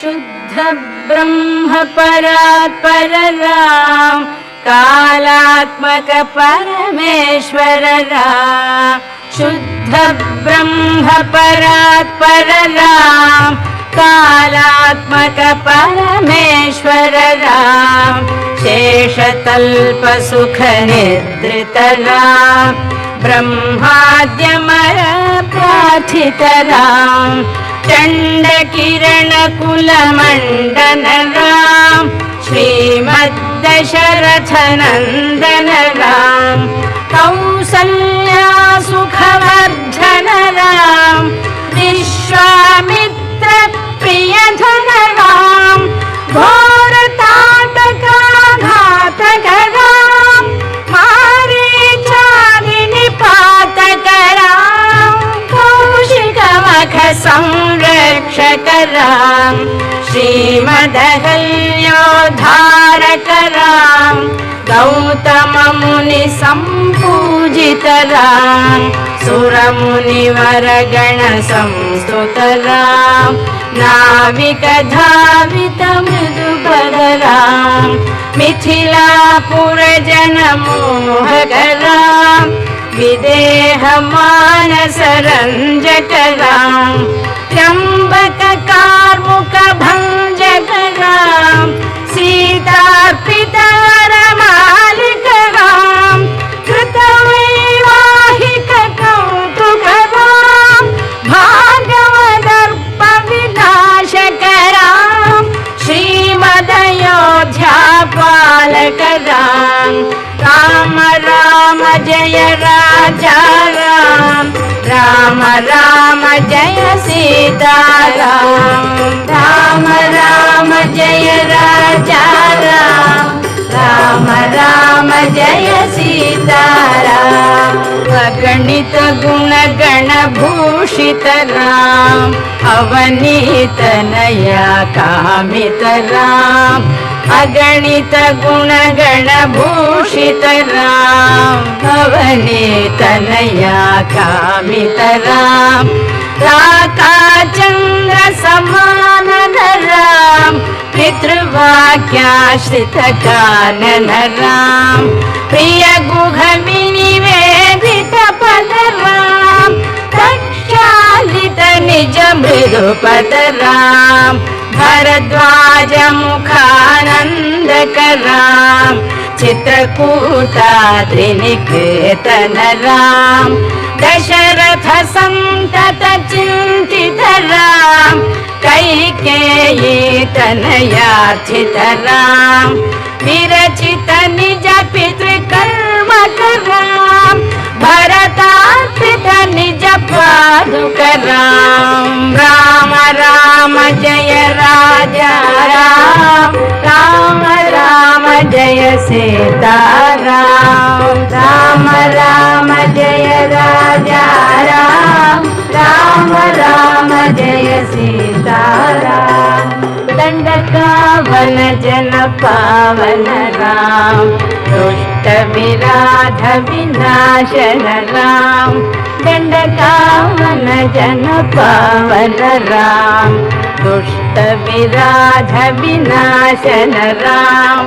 शुद्ध ब्रह्म परात्पर राम, कालात्मक परमेश्वर राम। शुद्ध ब्रह्म परात्पर राम, कालात्मक परमेश्वर राम। शेषतल्प सुख निद्रित राम, ब्रह्माद्यमर प्रार्थित राम। चंड किरण कुल मंडन राम, श्रीमद्दशरथ नंदन राम। कौसल्या सुखवर्धन राम, विश्वामित्र प्रियधन राम। घोर ताटक घातक राम, मारीचादि निपातक राम। कौशिक मख संरक्षक राम, श्रीमदहल्योद्धारक राम। गौतम मुनि संपूजित राम, सुर मुनिवर गण संस्तुत राम। नाविक धावित मृदुपद राम, मिथिलापुर जन मोहक राम। विदेह मानस रंजक राम, त्र्यंबक कार्मुक भंजक राम। सीतार्पित मालिक राम, कृतवैवाहिक कौतुक राम। भागवदर्प विनाशक राम, श्रीमदयोध्या पालक राम। राम राम जय राजा राम, राम राम जय सीता राम। राम राम जय राजा राम, राम राम जय सीता राम। अगणित गुण गण भूषित राम, अवनीत नया कामित राम। अगणित गुण गण भूषित राम, अवनीत नया कामित राम। राका चंद्र समान राम, पितृवाक्याश्रित कानन राम। प्रिय गुह विनिवेदित पद राम, प्रक्षालित निज मृदुपद राम। भरद्वाज मुखानंदक राम, चित्रकूटाद्रिनिकेतन राम। दशरथ संतत चिंतित राम, कैकेयी तनयार्थित राम। विरचित निज पितृकर्मक राम, भरतार्पित निज पादुक राम। राम राम जय राजा राम, राम राम जय सीता राम। राम राम जय राजा राम, राम राम जय सीता राम। दंडकावन जन पावन राम, दुष्ट विराध विनाशन राम। दंडकावन जन पावन राम, दुष्ट विराध विनाशन राम।